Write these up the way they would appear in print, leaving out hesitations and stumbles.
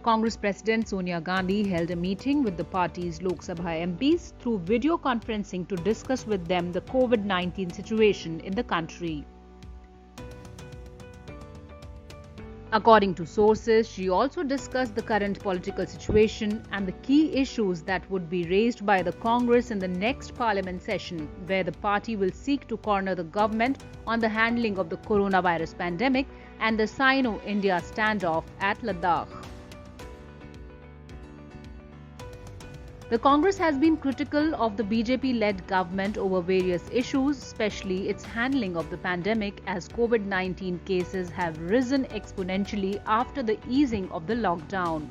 Congress President Sonia Gandhi held a meeting with the party's Lok Sabha MPs through video conferencing to discuss with them the COVID-19 situation in the country. According to sources, she also discussed the current political situation and the key issues that would be raised by the Congress in the next parliament session, where the party will seek to corner the government on the handling of the coronavirus pandemic and the Sino-India standoff at Ladakh. The Congress has been critical of the BJP-led government over various issues, especially its handling of the pandemic, as COVID-19 cases have risen exponentially after the easing of the lockdown.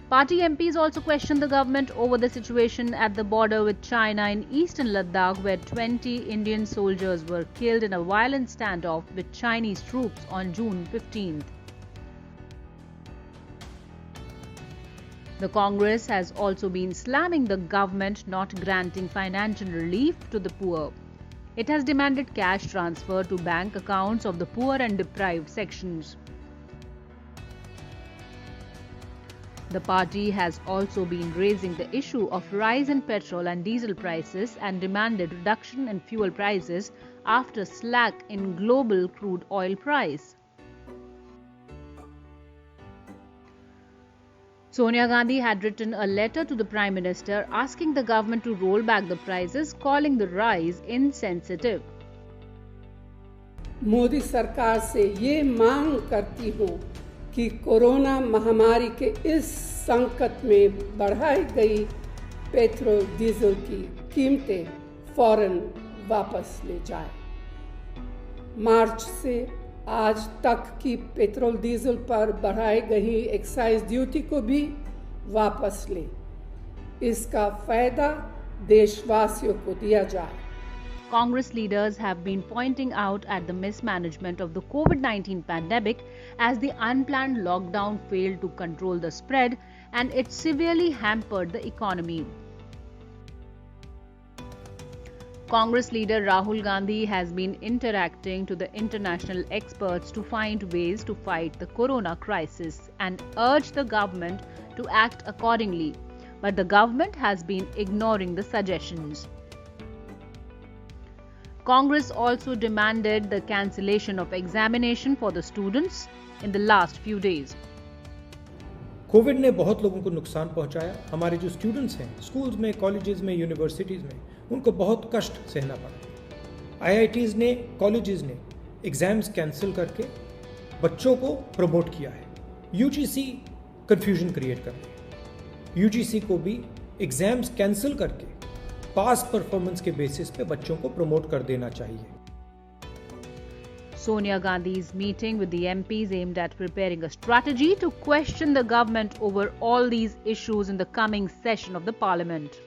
Party MPs also questioned the government over the situation at the border with China in eastern Ladakh, where 20 Indian soldiers were killed in a violent standoff with Chinese troops on June 15th. The Congress has also been slamming the government not granting financial relief to the poor. It has demanded cash transfer to bank accounts of the poor and deprived sections. The party has also been raising the issue of rise in petrol and diesel prices and demanded reduction in fuel prices after slack in global crude oil price. Sonia Gandhi had written a letter to the Prime Minister asking the government to roll back the prices, calling the rise insensitive. Modi सरकार से ये मांग करती हूँ कि corona महामारी के इस संकट में बढ़ाई गई पेट्रोल डीजल की कीमतें फौरन वापस ले जाए। मार्च से आज तक की पेट्रोल डीजल पर बढ़ाई गई एक्साइज ड्यूटी को भी वापस ले। इसका फायदा देशवासियों को दिया जाए। Congress leaders have been pointing out at the mismanagement of the COVID-19 pandemic as the unplanned lockdown failed to control the spread and it severely hampered the economy. Congress leader Rahul Gandhi has been interacting to the international experts to find ways to fight the corona crisis and urge the government to act accordingly, but the government has been ignoring the suggestions. Congress also demanded the cancellation of examination for the students in the last few days. Covid ने बहुत लोगों को नुकसान पहुंचाया। हमारे जो students हैं schools में, कॉलेजेस में, यूनिवर्सिटीज़ में, उनको बहुत कष्ट सहना पड़ा। आईआईटीज़ ने, कॉलेजेस ने एग्ज़ाम्स कैंसिल करके बच्चों को प्रमोट किया है। यूजीसी कंफ्यूजन क्रिएट कर रही है। यूजीसी को भी एग्ज़ाम्स कैंसिल करके पास परफॉर्मेंस के बेसिस पे बच्चों को प्रमोट कर देना चाहिए। Sonia Gandhi's meeting with the MPs aimed at preparing a strategy to question the government over all these issues in the coming session of the parliament.